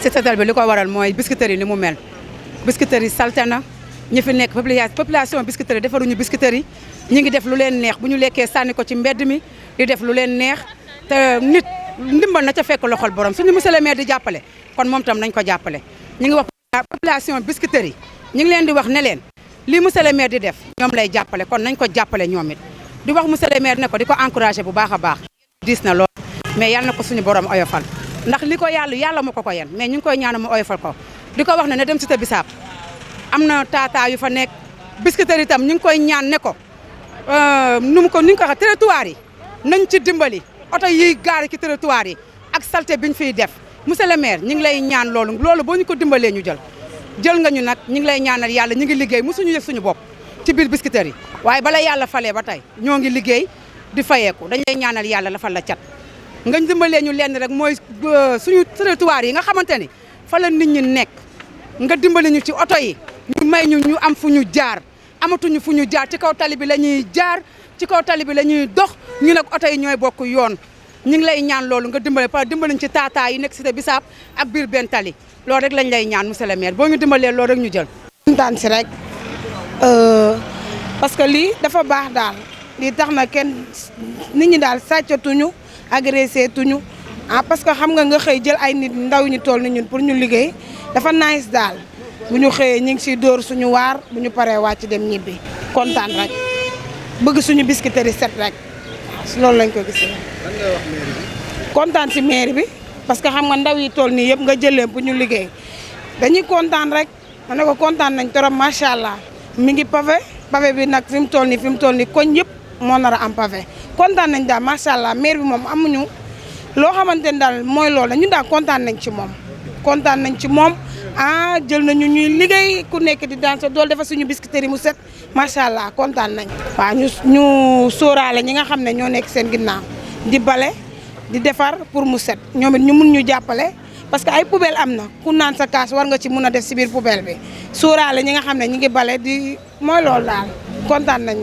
set setal bi li ko waral mooy Biscuiterie ni mu mel Biscuiterie salte na ñi fi nekk population Biscuiterie defaruñu Biscuiterie ñi ngi def lu leen neex bu ñu lekkee sànni ko ci mbedd mi di def lu leen neex te nit ndimbal na ca fekk loxol borom suñu monsieur le maire di jàppale kon moom tam nañ ko jàppale ñi ngi wax population Biscuiterie ñi ngi leen di wax ne leen lii monsieur le maire di def ñoom lay jàppale kon nañ ko jàppale ñoom it di wax monsieur le maire ne ko di ko encouragé bu baax a baax diis na lool mais yal na ko suñu borom oyofal ndax li ko yàlla mu ko yen mais ñu ngi koy ñaanal mu oyofal ko di ko wax ne dem cité bisaab am na tata yu fa nekk Biscuiterie itam ñu ngi koy ñaan ne ko ni nga ko waxee territoire yi nañ ci dimbali oto yiy gaari ci territoire yi ak salté biñ fiy def monsieur le maire ñu ngi lay ñaan loolu boo ñu ko dimbalee ñu jël nga ñu nag ñu ngi lay ñaanal yàlla ñu ngi liggéey mosuñu yëg suñu bopp ci biir Biscuiterie waaye bala yàlla falee ba tey ñoo ngi liggéey di fayeeku dañ lay ñaanal yàlla la fal la cat nga dimbalee ñu lenn rek mooy suñu territoire yi nga xamante ni fa la nit ñi nekk nga dimbali ñu ci oto yi ñu may ñu am fu ñu jaar amatuñu fu ñu jaar ci kaw tali bi la ñuy jaar ci kaw tali bi la ñuy dox ñu nag oto yi ñooy bokk yoon ñu ngi lay ñaan loolu nga dimbaliñ ci taataa yi nekk cité bisaab ak biir benn tali loolu rek lañ lay ñaan monsieur le maire boo ñu dimbalee loolu rek ñu jël. kontaan si rek parce que lii dafa baax daal lii tax na kenn nit ñi daal sàccatuñu agressé tuñu parce que xam nga xëy jël ay nit ndaw ñu toll ni ñun pour ñu liggéey dafa nice daal bu ñu xëyee ñu ngi siy dóor suñu waar bu ñu paree wàcc dem ñibbi kontaan rek bëgg suñu Biscuiterie set rek loolu lañ ko gisee. lan ngay wax maire bi. kontaan si maire bi parce que xam nga ndaw yi toll nii yëpp nga jël leen pour ñu liggéey dañuy kontaan rek ma ne ko kontaan nañ trop macha allah mi ngi pavé bi nag fi mu toll nii koñ yëpp moo nar a am pavé kontaan nañ daal macha allah maire bi moom amuñu loo xamante ne daal mooy loolu la ñun daal kontaan nañ ci moom jël nañu ñuy liggéey ku nekk di daan sa dool dafa suñu Biscuiterie mu set macha allah kontaan nañ. waaw ñu sóoraale ñi nga xam ne ñoo nekk seen ginnaaw di bale di defar pour mu set ñoom it ñu mun ñu jàppale parce que ay poubelle am na ku naan sa kaas war nga ci mun a def si biir poubelle bi sóoraale ñi nga xam ne ñi ngi bale di mooy loolu daal kontaan nañ